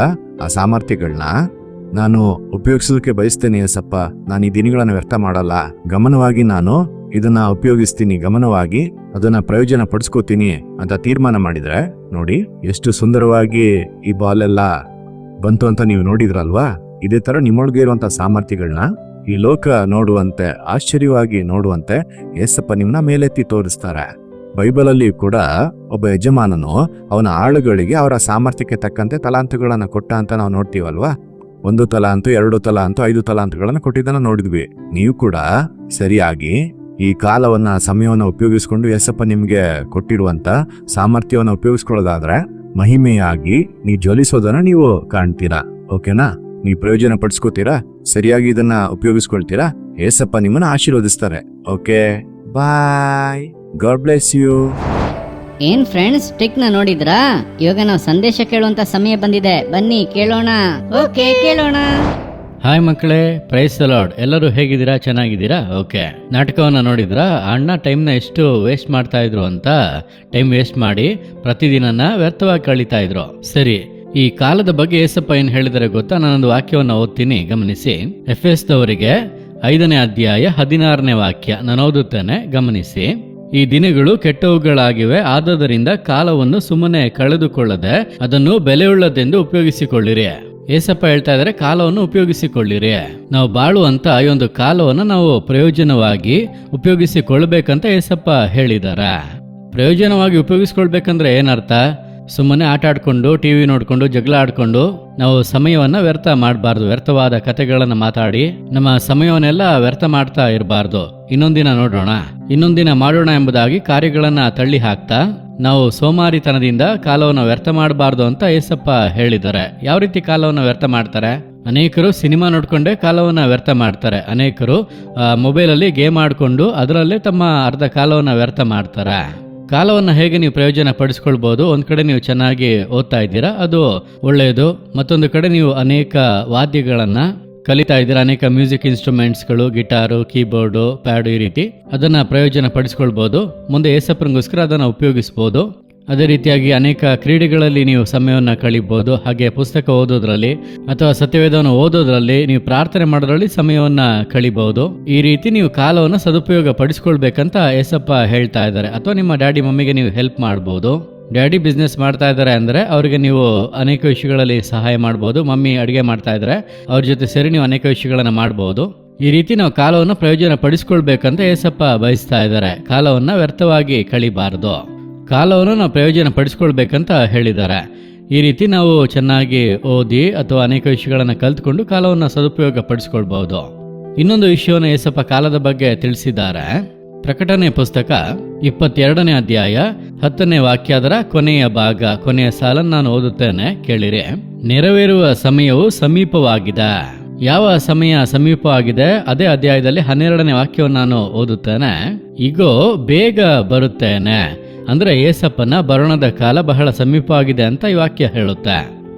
ಆ ಸಾಮರ್ಥ್ಯಗಳನ್ನ ನಾನು ಉಪಯೋಗಿಸೋದಕ್ಕೆ ಬಯಸ್ತೇನೆ. ಏಸಪ್ಪ, ನಾನು ಈ ದಿನಗಳನ್ನ ವ್ಯರ್ಥ ಮಾಡಲ್ಲ, ಗಮನವಾಗಿ ನಾನು ಇದನ್ನ ಉಪಯೋಗಿಸ್ತೀನಿ, ಗಮನವಾಗಿ ಅದನ್ನ ಪ್ರಯೋಜನ ಪಡಿಸ್ಕೋತೀನಿ ಅಂತ ತೀರ್ಮಾನ ಮಾಡಿದ್ರೆ ನೋಡಿ, ಎಷ್ಟು ಸುಂದರವಾಗಿ ಈ ಬಾಲ್ ಎಲ್ಲ ಬಂತು ಅಂತ ನೀವು ನೋಡಿದ್ರಲ್ವಾ? ಇದೇ ತರ ನಿಮ್ಮೊಳಗೆ ಇರುವಂತ ಸಾಮರ್ಥ್ಯಗಳನ್ನ ಈ ಲೋಕ ನೋಡುವಂತೆ, ಆಶ್ಚರ್ಯವಾಗಿ ನೋಡುವಂತೆ ಏಸಪ್ಪ ನಿಮ್ಮನ್ನ ಮೇಲೆತ್ತಿ ತೋರಿಸ್ತಾರೆ. ಬೈಬಲ್ ಅಲ್ಲಿ ಕೂಡ ಒಬ್ಬ ಯಜಮಾನನು ಅವನ ಆಳುಗಳಿಗೆ ಅವರ ಸಾಮರ್ಥ್ಯಕ್ಕೆ ತಕ್ಕಂತೆ ತಲಾಂತುಗಳನ್ನ ಕೊಟ್ಟ ಅಂತ ನಾವು ನೋಡ್ತೀವಲ್ವಾ? 1 ತಲಾಂತು, 2 ತಲಾಂತು, 5 ತಲಾಂತುಗಳನ್ನ ಕೊಟ್ಟಿದ್ದನ್ನ ನೋಡಿದ್ವಿ. ನೀವು ಕೂಡ ಸರಿಯಾಗಿ ಈ ಕಾಲವನ್ನ, ಸಮಯವನ್ನ ಉಪಯೋಗಿಸ್ಕೊಂಡು ಏಸಪ್ಪ ನಿಮ್ಗೆ ಕೊಟ್ಟಿರುವಂತ ಸಾಮರ್ಥ್ಯವನ್ನ ಉಪಯೋಗಿಸ್ಕೊಳ್ಳೋದಾದ್ರೆ ಮಹಿಮೆಯಾಗಿ ನೀವು ಜ್ವಲಿಸೋದನ್ನ ನೀವು ಕಾಣ್ತೀರಾ. ಓಕೆನಾ? ನೀವು ಪ್ರಯೋಜನ ಪಡಿಸ್ಕೋತೀರಾ, ಸರಿಯಾಗಿ ಇದನ್ನ ಉಪಯೋಗಿಸ್ಕೊಳ್ತೀರಾ, ಏಸಪ್ಪ ನಿಮ್ಮನ್ನ ಆಶೀರ್ವದಿಸ್ತಾರೆ. Okay, bye, God bless you. ಏನ್ ಫ್ರೆಂಡ್ಸ್ ಟ್ರಿಕ್ ನ ನೋಡಿದ್ರಾ? ಇವಾಗ ನಾವು ಸಂದೇಶ ಕೇಳುವಂತ ಸಮಯ ಬಂದಿದೆ, ಬನ್ನಿ ಕೇಳೋಣ. ಓಕೆ ಕೇಳೋಣ. ಹಾಯ್ ಮಕ್ಕಳೇ, ಪ್ರೈಸ್ ದ ಲಾರ್ಡ್. ಎಲ್ಲರೂ ಹೇಗಿದ್ದೀರಾ? ಚೆನ್ನಾಗಿದ್ದೀರಾ? ಓಕೆ, ನಾಟಕವನ್ನ ನೋಡಿದ್ರಾ? ಅಣ್ಣ ಟೈಮ್ನ ಎಷ್ಟು ವೇಸ್ಟ್ ಮಾಡ್ತಾ ಇದ್ರು ಅಂತ. ಟೈಮ್ ವೇಸ್ಟ್ ಮಾಡಿ ಪ್ರತಿದಿನನ ವ್ಯರ್ಥವಾಗಿ ಕಳೀತಾ ಇದ್ರು. ಸರಿ, ಈ ಕಾಲದ ಬಗ್ಗೆ ಏಸಪ್ಪ ಏನ್ ಹೇಳಿದರೆ ಗೊತ್ತಾ? ನಾನೊಂದು ವಾಕ್ಯವನ್ನ ಓದ್ತೀನಿ, ಗಮನಿಸಿ. ಎಫೆಸ್ ದವರಿಗೆ 5ನೇ ಅಧ್ಯಾಯ 16ನೇ ವಾಕ್ಯ ನಾನು ಓದುತ್ತೇನೆ, ಗಮನಿಸಿ. ಈ ದಿನಗಳು ಕೆಟ್ಟವುಗಳಾಗಿವೆ, ಆದದರಿಂದ ಕಾಲವನ್ನು ಸುಮ್ಮನೆ ಕಳೆದುಕೊಳ್ಳದೆ ಅದನ್ನು ಬೆಲೆಯುಳ್ಳದೆಂದು ಉಪಯೋಗಿಸಿಕೊಳ್ಳಿರಿ. ಏಸಪ್ಪ ಹೇಳ್ತಾ ಇದ್ದಾರೆ, ಕಾಲವನ್ನು ಉಪಯೋಗಿಸಿಕೊಳ್ಳಿರಿ. ನಾವು ಬಾಳುವಂತ ಈ ಒಂದು ಕಾಲವನ್ನು ನಾವು ಪ್ರಯೋಜನವಾಗಿ ಉಪಯೋಗಿಸಿಕೊಳ್ಬೇಕಂತ ಏಸಪ್ಪ ಹೇಳಿದಾರ. ಪ್ರಯೋಜನವಾಗಿ ಉಪಯೋಗಿಸ್ಕೊಳ್ಬೇಕಂದ್ರೆ ಏನರ್ಥ? ಸುಮ್ಮನೆ ಆಟ ಆಡ್ಕೊಂಡು, ಟಿವಿ ನೋಡ್ಕೊಂಡು, ಜಗಳ ಆಡ್ಕೊಂಡು ನಾವು ಸಮಯವನ್ನ ವ್ಯರ್ಥ ಮಾಡಬಾರ್ದು. ವ್ಯರ್ಥವಾದ ಕಥೆಗಳನ್ನ ಮಾತಾಡಿ ನಮ್ಮ ಸಮಯವನ್ನೆಲ್ಲ ವ್ಯರ್ಥ ಮಾಡ್ತಾ ಇರಬಾರ್ದು. ಇನ್ನೊಂದಿನ ನೋಡೋಣ, ಇನ್ನೊಂದಿನ ಮಾಡೋಣ ಎಂಬುದಾಗಿ ಕಾರ್ಯಗಳನ್ನ ತಳ್ಳಿ ಹಾಕ್ತಾ ನಾವು ಸೋಮಾರಿತನದಿಂದ ಕಾಲವನ್ನು ವ್ಯರ್ಥ ಮಾಡಬಾರ್ದು ಅಂತ ಏಸಪ್ಪ ಹೇಳಿದ್ದಾರೆ. ಯಾವ ರೀತಿ ಕಾಲವನ್ನು ವ್ಯರ್ಥ ಮಾಡ್ತಾರೆ? ಅನೇಕರು ಸಿನಿಮಾ ನೋಡ್ಕೊಂಡೇ ಕಾಲವನ್ನು ವ್ಯರ್ಥ ಮಾಡ್ತಾರೆ. ಅನೇಕರು ಮೊಬೈಲಲ್ಲಿ ಗೇಮ್ ಆಡ್ಕೊಂಡು ಅದರಲ್ಲೇ ತಮ್ಮ ಅರ್ಧ ಕಾಲವನ್ನು ವ್ಯರ್ಥ ಮಾಡ್ತಾರೆ. ಕಾಲವನ್ನು ಹೇಗೆ ನೀವು ಪ್ರಯೋಜನ ಪಡಿಸ್ಕೊಳ್ಬಹುದು? ಒಂದ್ ಕಡೆ ನೀವು ಚೆನ್ನಾಗಿ ಓದ್ತಾ ಇದ್ದೀರಾ, ಅದು ಒಳ್ಳೆಯದು. ಮತ್ತೊಂದು ಕಡೆ ನೀವು ಅನೇಕ ವಾದ್ಯಗಳನ್ನ ಕಲಿತಾ ಇದ್ದೀರಾ, ಅನೇಕ ಮ್ಯೂಸಿಕ್ ಇನ್ಸ್ಟ್ರೂಮೆಂಟ್ಸ್ಗಳು, ಗಿಟಾರು, ಕೀಬೋರ್ಡು, ಪ್ಯಾಡು, ಈ ರೀತಿ ಅದನ್ನ ಪ್ರಯೋಜನ ಪಡಿಸ್ಕೊಳ್ಬಹುದು. ಮುಂದೆ ಏಸಪ್ಪನಿಗೋಸ್ಕರ ಅದನ್ನ ಉಪಯೋಗಿಸಬಹುದು. ಅದೇ ರೀತಿಯಾಗಿ ಅನೇಕ ಕ್ರೀಡೆಗಳಲ್ಲಿ ನೀವು ಸಮಯವನ್ನು ಕಳಿಬಹುದು. ಹಾಗೆ ಪುಸ್ತಕ ಓದೋದ್ರಲ್ಲಿ ಅಥವಾ ಸತ್ಯವೇದವನ್ನು ಓದೋದ್ರಲ್ಲಿ, ನೀವು ಪ್ರಾರ್ಥನೆ ಮಾಡೋದ್ರಲ್ಲಿ ಸಮಯವನ್ನ ಕಳಿಬಹುದು. ಈ ರೀತಿ ನೀವು ಕಾಲವನ್ನು ಸದುಪಯೋಗ ಪಡಿಸ್ಕೊಳ್ಬೇಕಂತ ಏಸಪ್ಪ ಹೇಳ್ತಾ ಇದ್ದಾರೆ. ಅಥವಾ ನಿಮ್ಮ ಡ್ಯಾಡಿ ಮಮ್ಮಿಗೆ ನೀವು ಹೆಲ್ಪ್ ಮಾಡಬಹುದು. ಡ್ಯಾಡಿ ಬಿಸ್ನೆಸ್ ಮಾಡ್ತಾ ಇದ್ದಾರೆ ಅಂದ್ರೆ ಅವರಿಗೆ ನೀವು ಅನೇಕ ವಿಷಯಗಳಲ್ಲಿ ಸಹಾಯ ಮಾಡಬಹುದು. ಮಮ್ಮಿ ಅಡುಗೆ ಮಾಡ್ತಾ ಇದ್ದಾರೆ, ಅವ್ರ ಜೊತೆ ಸೇರಿ ನೀವು ಅನೇಕ ವಿಷಯಗಳನ್ನ ಮಾಡಬಹುದು. ಈ ರೀತಿ ನಾವು ಕಾಲವನ್ನು ಪ್ರಯೋಜನ ಪಡಿಸ್ಕೊಳ್ಬೇಕಂತ ಏಸಪ್ಪ ಬಯಸ್ತಾ ಇದ್ದಾರೆ. ಕಾಲವನ್ನ ವ್ಯರ್ಥವಾಗಿ ಕಳಿಬಾರದು, ಕಾಲವನ್ನು ನಾವು ಪ್ರಯೋಜನ ಪಡಿಸ್ಕೊಳ್ಬೇಕಂತ ಹೇಳಿದ್ದಾರೆ. ಈ ರೀತಿ ನಾವು ಚೆನ್ನಾಗಿ ಓದಿ ಅಥವಾ ಅನೇಕ ವಿಷಯಗಳನ್ನು ಕಲ್ತ್ಕೊಂಡು ಕಾಲವನ್ನು ಸದುಪಯೋಗ ಪಡಿಸ್ಕೊಳ್ಬಹುದು. ಇನ್ನೊಂದು ವಿಷಯವನ್ನು ಏಸಪ್ಪ ಕಾಲದ ಬಗ್ಗೆ ತಿಳಿಸಿದ್ದಾರೆ. ಪ್ರಕಟಣೆ ಪುಸ್ತಕ 22ನೇ ಅಧ್ಯಾಯ 10ನೇ ವಾಕ್ಯ, ಅದರ ಕೊನೆಯ ಭಾಗ, ಕೊನೆಯ ಸಾಲನ್ನು ನಾನು ಓದುತ್ತೇನೆ, ಕೇಳಿರಿ. ನೆರವೇರುವ ಸಮಯವು ಸಮೀಪವಾಗಿದೆ. ಯಾವ ಸಮಯ ಸಮೀಪವಾಗಿದೆ? ಅದೇ ಅಧ್ಯಾಯದಲ್ಲಿ 12ನೇ ವಾಕ್ಯವನ್ನು ನಾನು ಓದುತ್ತೇನೆ. ಈಗೋ ಬೇಗ ಬರುತ್ತೇನೆ. ಅಂದ್ರೆ ಏಸಪ್ಪನ ಬರೋಣದ ಕಾಲ ಬಹಳ ಸಮೀಪವಾಗಿದೆ ಅಂತ ಈ ವಾಕ್ಯ ಹೇಳುತ್ತೆ.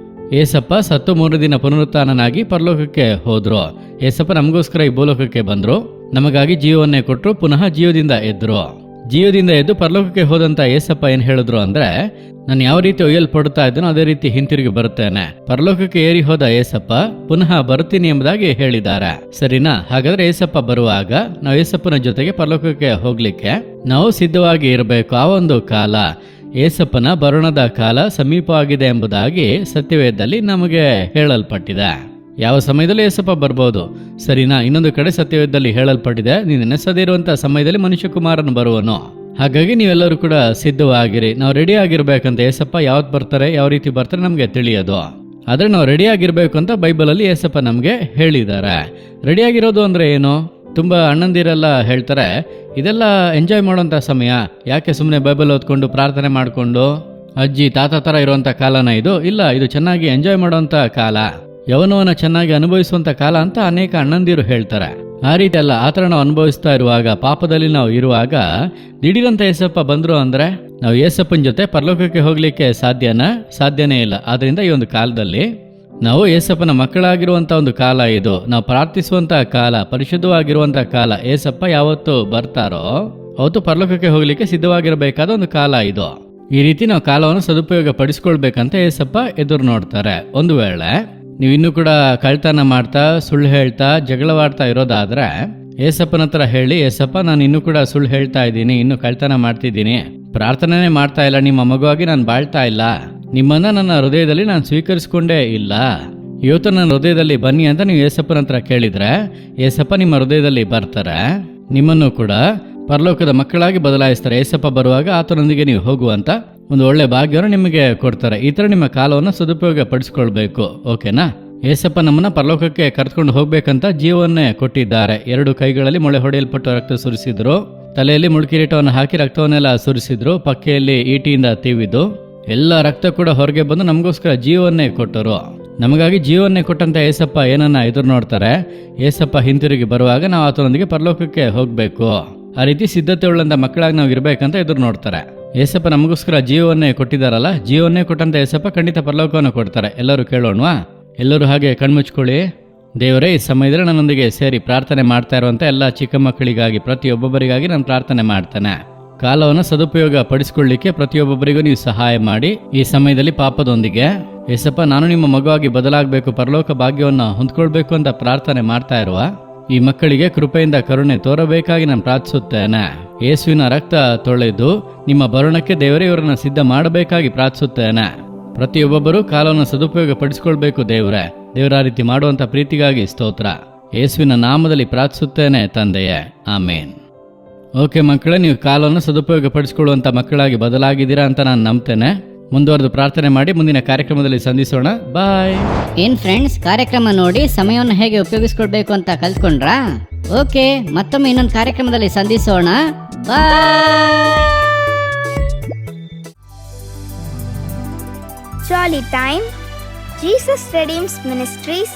ಏಸಪ್ಪ ಸತ್ತು 3 ದಿನ ಪುನರುತ್ಥಾನನಾಗಿ ಪರಲೋಕಕ್ಕೆ ಹೋದ್ರು. ಏಸಪ್ಪ ನಮಗೋಸ್ಕರ ಈ ಭೂಲೋಕಕ್ಕೆ ಬಂದ್ರು, ನಮಗಾಗಿ ಜೀವವನ್ನೇ ಕೊಟ್ಟರು, ಪುನಃ ಜೀವದಿಂದ ಎದ್ರು. ಜೀವದಿಂದ ಎದ್ದು ಪರಲೋಕಕ್ಕೆ ಹೋದಂತ ಏಸಪ್ಪ ಏನ್ ಹೇಳಿದ್ರು ಅಂದ್ರೆ, ನಾನು ಯಾವ ರೀತಿ ಒಯ್ಯಲ್ಪಡುತ್ತಾ ಇದ್ದನೋ ಅದೇ ರೀತಿ ಹಿಂತಿರುಗಿ ಬರುತ್ತೇನೆ. ಪರಲೋಕಕ್ಕೆ ಏರಿ ಹೋದ ಏಸಪ್ಪ ಪುನಃ ಬರ್ತೀನಿ ಎಂಬುದಾಗಿ ಹೇಳಿದ್ದಾರೆ. ಸರಿನಾ? ಹಾಗಾದ್ರೆ ಏಸಪ್ಪ ಬರುವಾಗ ನಾವು ಏಸಪ್ಪನ ಜೊತೆಗೆ ಪರಲೋಕಕ್ಕೆ ಹೋಗ್ಲಿಕ್ಕೆ ನಾವು ಸಿದ್ಧವಾಗಿ ಇರಬೇಕು. ಆ ಒಂದು ಕಾಲ, ಏಸಪ್ಪನ ಬರೋಣದ ಕಾಲ ಸಮೀಪವಾಗಿದೆ ಎಂಬುದಾಗಿ ಸತ್ಯವೇದದಲ್ಲಿ ನಮಗೆ ಹೇಳಲ್ಪಟ್ಟಿದೆ. ಯಾವ ಸಮಯದಲ್ಲಿ ಏಸಪ್ಪ ಬರ್ಬೋದು, ಸರಿನಾ? ಇನ್ನೊಂದು ಕಡೆ ಸತ್ಯವೇದದಲ್ಲಿ ಹೇಳಲ್ಪಟ್ಟಿದೆ, ನೀನು ನೆನೆಸದೇ ಇರುವಂತಹ ಸಮಯದಲ್ಲಿ ಮನುಷ್ಯಕುಮಾರನು ಬರುವನು. ಹಾಗಾಗಿ ನೀವೆಲ್ಲರೂ ಕೂಡ ಸಿದ್ಧವಾಗಿರಿ. ನಾವು ರೆಡಿ ಆಗಿರ್ಬೇಕಂತ. ಏಸಪ್ಪ ಯಾವತ್ತು ಬರ್ತಾರೆ, ಯಾವ ರೀತಿ ಬರ್ತಾರೆ ನಮಗೆ ತಿಳಿಯೋದು. ಆದ್ರೆ ನಾವು ರೆಡಿ ಆಗಿರ್ಬೇಕು ಅಂತ ಬೈಬಲಲ್ಲಿ ಏಸಪ್ಪ ನಮಗೆ ಹೇಳಿದ್ದಾರೆ. ರೆಡಿ ಆಗಿರೋದು ಅಂದ್ರೆ ಏನು? ತುಂಬಾ ಅಣ್ಣಂದಿರೆಲ್ಲ ಹೇಳ್ತಾರೆ, ಇದೆಲ್ಲ ಎಂಜಾಯ್ ಮಾಡುವಂತ ಸಮಯ, ಯಾಕೆ ಸುಮ್ಮನೆ ಬೈಬಲ್ ಓದ್ಕೊಂಡು ಪ್ರಾರ್ಥನೆ ಮಾಡಿಕೊಂಡು ಅಜ್ಜಿ ತಾತ ತರ ಇರುವಂತ ಕಾಲನ ಇದು? ಇಲ್ಲ, ಇದು ಚೆನ್ನಾಗಿ ಎಂಜಾಯ್ ಮಾಡುವಂತ ಕಾಲ, ಯವನವನ್ನ ಚೆನ್ನಾಗಿ ಅನುಭವಿಸುವಂತ ಕಾಲ ಅಂತ ಅನೇಕ ಅಣ್ಣಂದಿರು ಹೇಳ್ತಾರೆ. ಆ ರೀತಿ ಅಲ್ಲ. ಆ ಥರ ನಾವು ಅನುಭವಿಸ್ತಾ ಇರುವಾಗ, ಪಾಪದಲ್ಲಿ ನಾವು ಇರುವಾಗ ದಿಢೀರಂತ ಏಸಪ್ಪ ಬಂದ್ರು ಅಂದ್ರೆ ನಾವು ಏಸಪ್ಪನ ಜೊತೆ ಪರಲೋಕಕ್ಕೆ ಹೋಗ್ಲಿಕ್ಕೆ ಸಾಧ್ಯನೇ ಇಲ್ಲ. ಆದ್ರಿಂದ ಈ ಒಂದು ಕಾಲದಲ್ಲಿ ನಾವು ಏಸಪ್ಪನ ಮಕ್ಕಳಾಗಿರುವಂತ ಒಂದು ಕಾಲ ಇದು. ನಾವು ಪ್ರಾರ್ಥಿಸುವಂತ ಕಾಲ, ಪರಿಶುದ್ಧವಾಗಿರುವಂತ ಕಾಲ. ಏಸಪ್ಪ ಯಾವತ್ತು ಬರ್ತಾರೋ ಅವತ್ತು ಪರಲೋಕಕ್ಕೆ ಹೋಗ್ಲಿಕ್ಕೆ ಸಿದ್ಧವಾಗಿರಬೇಕಾದ ಒಂದು ಕಾಲ ಇದು. ಈ ರೀತಿ ನಾವು ಕಾಲವನ್ನು ಸದುಪಯೋಗ ಪಡಿಸ್ಕೊಳ್ಬೇಕಂತ ಏಸಪ್ಪ ಎದುರು ನೋಡ್ತಾರೆ. ಒಂದು ವೇಳೆ ನೀವು ಇನ್ನೂ ಕೂಡ ಕಳ್ತನ ಮಾಡ್ತಾ, ಸುಳ್ಳು ಹೇಳ್ತಾ, ಜಗಳವಾಡ್ತಾ ಇರೋದಾದ್ರೆ ಏಸಪ್ಪನ ಹತ್ರ ಹೇಳಿ, ಏಸಪ್ಪ ನಾನು ಇನ್ನೂ ಕೂಡ ಸುಳ್ಳು ಹೇಳ್ತಾ ಇದ್ದೀನಿ, ಇನ್ನು ಕಳ್ತನ ಮಾಡ್ತಿದ್ದೀನಿ, ಪ್ರಾರ್ಥನೆ ಮಾಡ್ತಾ ಇಲ್ಲ, ನಿಮ್ಮ ಮಗುವಾಗಿ ನಾನು ಬಾಳ್ತಾ ಇಲ್ಲ, ನಿಮ್ಮನ್ನ ನನ್ನ ಹೃದಯದಲ್ಲಿ ನಾನು ಸ್ವೀಕರಿಸಿಕೊಂಡೇ ಇಲ್ಲ, ಇವತ್ತು ನನ್ನ ಹೃದಯದಲ್ಲಿ ಬನ್ನಿ ಅಂತ ನೀವು ಏಸಪ್ಪನ ಹತ್ರ ಕೇಳಿದ್ರೆ ಏಸಪ್ಪ ನಿಮ್ಮ ಹೃದಯದಲ್ಲಿ ಬರ್ತಾರೆ, ನಿಮ್ಮನ್ನು ಕೂಡ ಪರಲೋಕದ ಮಕ್ಕಳಾಗಿ ಬದಲಾಯಿಸ್ತಾರೆ. ಏಸಪ್ಪ ಬರುವಾಗ ಆತನೊಂದಿಗೆ ನೀವು ಹೋಗುವಂತ ಒಂದು ಒಳ್ಳೆ ಭಾಗ್ಯವನ್ನು ನಿಮಗೆ ಕೊಡ್ತಾರೆ. ಈ ತರ ನಿಮ್ಮ ಕಾಲವನ್ನು ಸದುಪಯೋಗ ಪಡಿಸ್ಕೊಳ್ಬೇಕು. ಓಕೆನಾ? ಏಸಪ್ಪ ನಮ್ಮನ್ನ ಪರಲೋಕಕ್ಕೆ ಕರೆದುಕೊಂಡು ಹೋಗ್ಬೇಕಂತ ಜೀವವನ್ನೇ ಕೊಟ್ಟಿದ್ದಾರೆ. 2 ಕೈಗಳಲ್ಲಿ ಮೊಳೆ ಹೊಡೆಯಲ್ಪಟ್ಟು ರಕ್ತ ಸುರಿಸಿದ್ರು, ತಲೆಯಲ್ಲಿ ಮುಳುಕಿರೀಟವನ್ನು ಹಾಕಿ ರಕ್ತವನ್ನೆಲ್ಲ ಸುರಿಸಿದ್ರು, ಪಕ್ಕೆಯಲ್ಲಿ ಈಟಿಯಿಂದ ತೀವಿದ್ದು ಎಲ್ಲ ರಕ್ತ ಕೂಡ ಹೊರಗೆ ಬಂದು ನಮಗೋಸ್ಕರ ಜೀವವನ್ನೇ ಕೊಟ್ಟರು. ನಮಗಾಗಿ ಜೀವನ್ನೇ ಕೊಟ್ಟಂತ ಏಸಪ್ಪ ಏನನ್ನ ಎದುರು ನೋಡ್ತಾರೆ? ಏಸಪ್ಪ ಹಿಂತಿರುಗಿ ಬರುವಾಗ ನಾವು ಆತನೊಂದಿಗೆ ಪರಲೋಕಕ್ಕೆ ಹೋಗ್ಬೇಕು. ಆ ರೀತಿ ಸಿದ್ಧತೆ ಉಳ್ಳಂತ ಮಕ್ಕಳಾಗಿ ನಾವು ಇರ್ಬೇಕಂತ ಎದುರು ನೋಡ್ತಾರೆ. ಏಸಪ್ಪ ನಮಗೋಸ್ಕರ ಜೀವವನ್ನೇ ಕೊಟ್ಟಿದ್ದಾರಲ್ಲ, ಜೀವವನ್ನೇ ಕೊಟ್ಟಂತ ಏಸಪ್ಪ ಖಂಡಿತ ಪರಲೋಕವನ್ನು ಕೊಡ್ತಾರೆ. ಎಲ್ಲರೂ ಕೇಳೋಣವಾ? ಎಲ್ಲರೂ ಹಾಗೆ ಕಣ್ಮುಚ್ಕೊಳ್ಳಿ. ದೇವರೇ, ಈ ಸಮಯದಲ್ಲಿ ನನ್ನೊಂದಿಗೆ ಸೇರಿ ಪ್ರಾರ್ಥನೆ ಮಾಡ್ತಾ ಇರುವಂಥ ಎಲ್ಲ ಚಿಕ್ಕ ಮಕ್ಕಳಿಗಾಗಿ, ಪ್ರತಿಯೊಬ್ಬೊಬ್ಬರಿಗಾಗಿ ನಾನು ಪ್ರಾರ್ಥನೆ ಮಾಡ್ತೇನೆ. ಕಾಲವನ್ನು ಸದುಪಯೋಗ ಪಡಿಸ್ಕೊಳ್ಳಿಕ್ಕೆ ಪ್ರತಿಯೊಬ್ಬೊಬ್ಬರಿಗೂ ನೀವು ಸಹಾಯ ಮಾಡಿ. ಈ ಸಮಯದಲ್ಲಿ ಪಾಪದೊಂದಿಗೆ ಏಸಪ್ಪ, ನಾನು ನಿಮ್ಮ ಮಗುವಾಗಿ ಬದಲಾಗಬೇಕು, ಪರಲೋಕ ಭಾಗ್ಯವನ್ನು ಹೊಂದ್ಕೊಳ್ಬೇಕು ಅಂತ ಪ್ರಾರ್ಥನೆ ಮಾಡ್ತಾ ಇರುವ ಈ ಮಕ್ಕಳಿಗೆ ಕೃಪೆಯಿಂದ ಕರುಣೆ ತೋರಬೇಕಾಗಿ ನಾನು ಪ್ರಾರ್ಥಿಸುತ್ತೇನೆ. ಯೇಸುವಿನ ರಕ್ತ ತೊಳೆದು ನಿಮ್ಮ ಬರುಣಕ್ಕೆ ದೇವರೇ ಇವರನ್ನು ಸಿದ್ಧ ಮಾಡಬೇಕಾಗಿ ಪ್ರಾರ್ಥಿಸುತ್ತೇನೆ. ಪ್ರತಿಯೊಬ್ಬೊಬ್ಬರು ಕಾಲವನ್ನು ಸದುಪಯೋಗ ಪಡಿಸ್ಕೊಳ್ಬೇಕು ದೇವರೇ. ದೇವರ ರೀತಿ ಮಾಡುವಂಥ ಪ್ರೀತಿಗಾಗಿ ಸ್ತೋತ್ರ. ಯೇಸುವಿನ ನಾಮದಲ್ಲಿ ಪ್ರಾರ್ಥಿಸುತ್ತೇನೆ ತಂದೆಯೇ, ಆಮೇನ್. ಓಕೆ ಮಕ್ಕಳೇ, ನೀವು ಕಾಲವನ್ನು ಸದುಪಯೋಗ ಪಡಿಸ್ಕೊಳ್ಳುವಂಥ ಮಕ್ಕಳಾಗಿ ಬದಲಾಗಿದ್ದೀರಾ ಅಂತ ನಾನು ನಂಬ್ತೇನೆ. ಮುಂದುವರೆದು ಪ್ರಾರ್ಥನೆ ಮಾಡಿ ಮುಂದಿನ ಕಾರ್ಯಕ್ರಮದಲ್ಲಿ ಸಂಧಿಸೋಣ. ಬಾಯ್. ಏನ್ ಫ್ರೆಂಡ್ಸ್, ಕಾರ್ಯಕ್ರಮ ನೋಡಿ ಸಮಯವನ್ನು ಹೇಗೆ ಉಪಯೋಗಿಸ್ಕೊಳ್ಬೇಕು ಅಂತ ಕಲ್ತ್ಕೊಂಡ್ರಾ? ಓಕೆ, ಮತ್ತೊಮ್ಮೆ ಇನ್ನೊಂದು ಕಾರ್ಯಕ್ರಮದಲ್ಲಿ ಸಂಧಿಸೋಣ. ಬಾಯ್. Jolly Time, Jesus Redeems Ministries,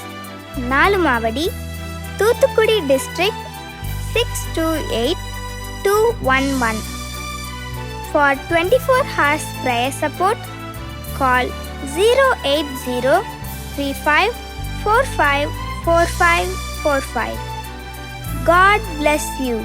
Nalumavadi, Thuthukudi District, 628211. For 24 hours prayer support, call 08035454545. God bless you.